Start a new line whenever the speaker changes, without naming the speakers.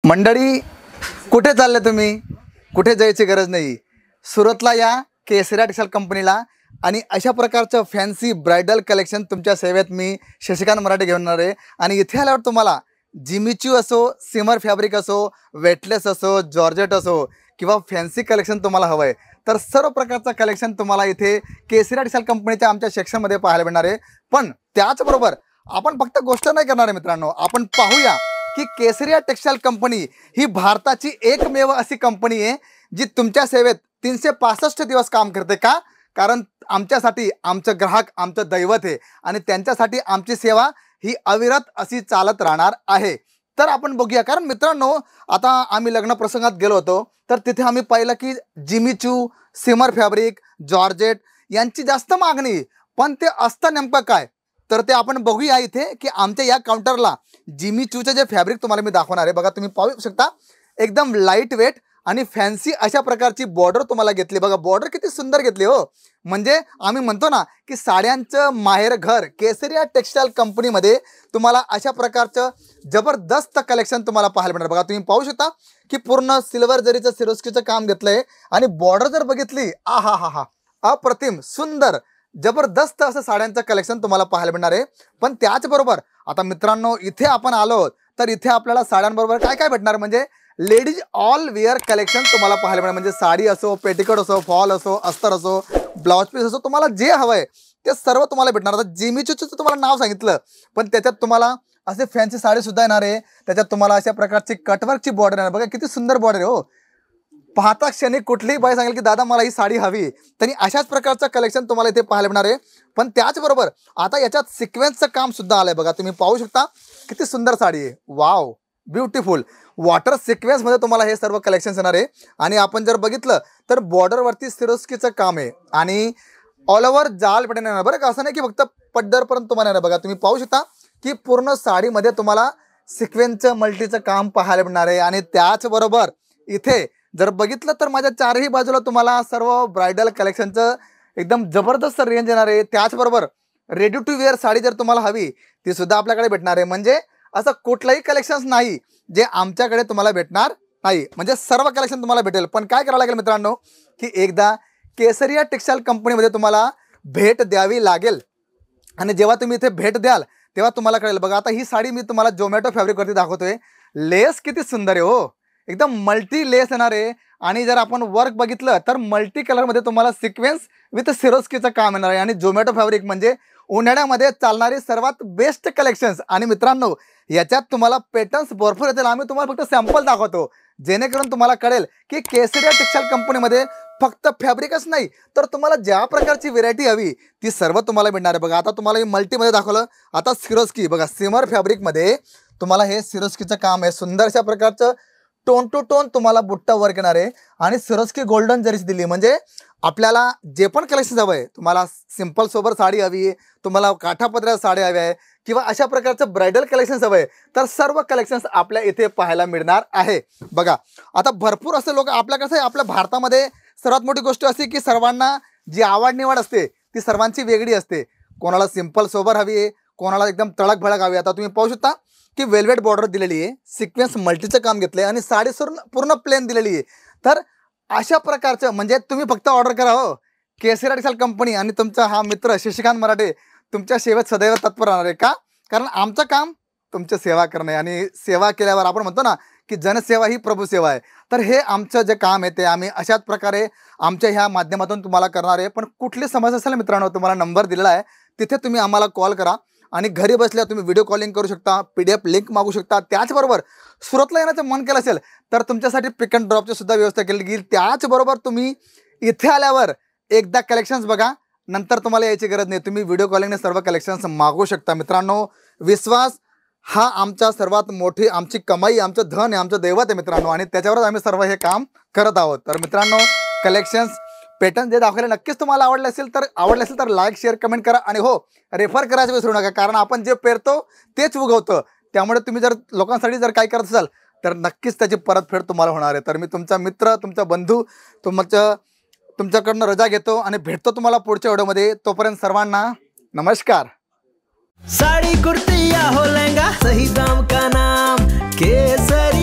मंडळी, कुठे चालले तुम्ही? कुठे जायची गरज नाही. सुरतला या केसरिया टेक्सटाईल कंपनीला आणि अशा प्रकारचं फॅन्सी ब्राइडल कलेक्शन तुमच्या सेवेत मी शशिकांत मराठे घेऊन येणार आहे. आणि इथे आल्यावर तुम्हाला जिमीचू असो, सिमर फॅब्रिक असो, वेटलेस असो, जॉर्जेट असो किंवा फॅन्सी कलेक्शन तुम्हाला हवं आहे तर सर्व प्रकारचं कलेक्शन तुम्हाला इथे केसरिया टेक्सटाईल कंपनीच्या आमच्या सेक्शनमध्ये पाहायला मिळणार आहे. पण त्याचबरोबर आपण फक्त गोष्ट नाही करणार आहे मित्रांनो, आपण पाहूया की केसरिया टेक्सटाईल कंपनी ही भारताची एकमेव अशी कंपनी आहे जी तुमच्या सेवेत 365 दिवस काम करते. का? कारण आमच्यासाठी आमचं ग्राहक आमचं दैवत आहे आणि त्यांच्यासाठी आमची सेवा ही अविरत अशी चालत राहणार आहे. तर आपण बघूया, कारण मित्रांनो आता आम्ही लग्न प्रसंगात गेलो होतो तर तिथे आम्ही पाहिलं की जिमीचू, सिमर फॅब्रिक, जॉर्जेट यांची जास्त मागणी. पण ते असतं नेमकं काय तर ते आपण बघूया इथे की आमच्या या काउंटरला जिमीचूचे जे फॅब्रिक तुम्हाला मी दाखवणार आहे. बघा, तुम्ही पाहू शकता एकदम लाईट वेट आणि फॅन्सी अशा प्रकारची बॉर्डर तुम्हाला घेतली. बघा बॉर्डर किती सुंदर घेतली हो. म्हणजे आम्ही म्हणतो ना की साड्यांचं माहेर घर केसरिया टेक्सटाईल कंपनीमध्ये तुम्हाला अशा प्रकारचं जबरदस्त कलेक्शन तुम्हाला पाहायला मिळणार. बघा तुम्ही पाहू शकता की पूर्ण सिल्वर जरीचं सिरोस्कीचं काम घेतलंय आणि बॉर्डर जर बघितली आहा हा हा अप्रतिम सुंदर जबरदस्त असं साड्यांचं कलेक्शन तुम्हाला पाहायला मिळणार आहे. पण त्याचबरोबर आता मित्रांनो इथे आपण आलो तर इथे आपल्याला साड्यांबरोबर काय काय भेटणार म्हणजे लेडीज ऑल वेअर कलेक्शन तुम्हाला पाहायला मिळणार. म्हणजे साडी असो, पेटिकोट असो, फॉल असो, अस्तर असो, ब्लाउज पीस असो, तुम्हाला जे हवं आहे ते सर्व तुम्हाला भेटणार. आता जिमीचूचं तुम्हाला नाव सांगितलं पण त्याच्यात तुम्हाला असे फॅन्सी साडी सुद्धा येणार आहे. त्याच्यात तुम्हाला अशा प्रकारची कटवर्कची बॉर्डर येणार. बघा किती सुंदर बॉर्डर आहे हो. पाहता क्षणी कुठलीही बाई सांगेल की दादा मला ही साडी हवी, तरी अशाच प्रकारचं कलेक्शन तुम्हाला इथे पाहायला मिळणार आहे. पण त्याचबरोबर आता याच्यात सिक्वेन्सचं काम सुद्धा आलंय. बघा तुम्ही पाहू शकता किती सुंदर साडी आहे. वाव, ब्युटिफुल वॉटर सिक्वेन्समध्ये तुम्हाला हे सर्व कलेक्शन येणार आहे. आणि आपण जर बघितलं तर बॉर्डरवरती सिरोस्कीचं काम आहे आणि ऑल ओव्हर जाल पॅटर्न येणार. बरं का, असं नाही की फक्त पड्डरपर्यंत तुम्हाला येणार. बघा तुम्ही पाहू शकता की पूर्ण साडीमध्ये तुम्हाला सिक्वेन्सचं मल्टीचं काम पाहायला मिळणार आहे. आणि त्याचबरोबर इथे जर बघितलं तर माझ्या चारही बाजूला तुम्हाला सर्व ब्रायडल कलेक्शनचं एकदम जबरदस्त रेंज येणार आहे. त्याचबरोबर रेडी टू वेअर साडी जर तुम्हाला हवी ती सुद्धा आपल्याकडे भेटणार आहे. म्हणजे असं कुठलंही कलेक्शन्स नाही जे आमच्याकडे तुम्हाला भेटणार नाही. म्हणजे सर्व कलेक्शन तुम्हाला भेटेल. पण काय करावं लागेल मित्रांनो की एकदा केसरिया टेक्सटाईल कंपनीमध्ये तुम्हाला भेट द्यावी लागेल. आणि जेव्हा तुम्ही इथे भेट द्याल तेव्हा तुम्हाला कळेल. बघा आता ही साडी मी तुम्हाला जोमॅटो फॅब्रिकवरती दाखवतोय. लेस किती सुंदर आहे हो, एकदम मल्टी लेस येणार आहे. आणि जर आपण वर्क बघितलं तर मल्टी कलरमध्ये तुम्हाला सिक्वेन्स विथ सिरोस्कीचं काम येणार आहे. आणि जोमॅटो फॅब्रिक म्हणजे उन्हाळ्यामध्ये चालणारी सर्वात बेस्ट कलेक्शन्स. आणि मित्रांनो याच्यात तुम्हाला पॅटर्न्स भरपूर येतील. आम्ही तुम्हाला फक्त सॅम्पल दाखवतो जेणेकरून तुम्हाला कळेल की केसरिया टेक्सटाईल कंपनीमध्ये फक्त फॅब्रिकच नाही तर तुम्हाला ज्या प्रकारची व्हेरायटी हवी ती सर्व तुम्हाला मिळणार आहे. बघा आता तुम्हाला मी मल्टीमध्ये दाखवलं. आता सिरोस्की बघा, सिमर फॅब्रिकमध्ये तुम्हाला हे सिरोस्कीचं काम आहे. सुंदरशा प्रकारचं टोन टू टोन तुम्हाला बुट्टा वर्क येणार आहे. आणि सिरोस्की गोल्डन जरीच दिली. म्हणजे आपल्याला जे पण कलेक्शन हवं आहे, तुम्हाला सिंपल सोबर साडी हवी आहे, तुम्हाला काठापदराच्या साड्या हव्या आहे किंवा अशा प्रकारचं ब्रायडल कलेक्शन्स हवं आहे तर सर्व कलेक्शन्स आपल्या इथे पाहायला मिळणार आहे. बघा आता भरपूर असे लोक आपल्या कसं आहे, आपल्या भारतामध्ये सर्वात मोठी गोष्ट अशी की सर्वांना जी आवड निवड असते ती सर्वांची वेगळी असते. कोणाला सिंपल सोबर हवी आहे, कोणाला एकदम तळक भडक हवी. आता तुम्ही पाहू शकता की वेलवेट बॉर्डर दिलेली आहे, सिक्वेन्स मल्टीचं काम घेतलंय आणि साडी पूर्ण प्लेन दिलेली आहे. तर अशा प्रकारचं म्हणजे तुम्ही फक्त ऑर्डर करा हो. केसरिया टेक्सटाईल कंपनी आणि तुमचा हा मित्र शशिकांत मराठे तुमच्या सेवेत सदैव तत्पर राहणार आहे. का? कारण आमचं काम तुमची सेवा करणे आणि सेवा केल्यावर आपण म्हणतो ना की जनसेवा ही प्रभुसेवा आहे. तर हे आमचं जे काम आहे ते आम्ही अशाच प्रकारे आमच्या ह्या माध्यमातून तुम्हाला करणार आहे. पण कुठली समस्या असेल मित्रांनो, तुम्हाला नंबर दिलेला आहे तिथे तुम्ही आम्हाला कॉल करा आणि घरी बसल्या तुम्ही व्हिडिओ कॉलिंग करू शकता, PDF लिंक मागू शकता. त्याचबरोबर सुरतला येण्याचं मन केलं असेल तर तुमच्यासाठी पिक अँड ड्रॉपची सुद्धा व्यवस्था केली गेली. त्याचबरोबर तुम्ही इथे आल्यावर एकदा कलेक्शन्स बघा, नंतर तुम्हाला यायची गरज नाही. तुम्ही व्हिडिओ कॉलिंगने सर्व कलेक्शन्स मागवू शकता. मित्रांनो विश्वास हा आमच्या सर्वात मोठी आमची कमाई, आमचं धन आहे, आमचं दैवत आहे मित्रांनो. आणि त्याच्यावरच आम्ही सर्व हे काम करत आहोत. तर मित्रांनो कलेक्शन्स पॅटर्न जे दाखवले नक्कीच तुम्हाला आवडले असेल तर लाईक, शेअर, कमेंट करा. आणि हो, रेफर करायचं विसरू नका, कारण आपण जे पेरतो तेच उगवतं. त्यामुळे तुम्ही जर लोकांसाठी जर काय करत असाल तर नक्कीच त्याची परतफेड तुम्हाला होणार आहे. तर मी तुमचा मित्र, तुमचा बंधू तुमच्याकडनं रजा घेतो आणि भेटतो तुम्हाला पुढच्या व्हिडिओमध्ये. तोपर्यंत सर्वांना नमस्कार.
साड़ी कुर्ती या हो लहंगा, सही दाम का नाम केसरिया.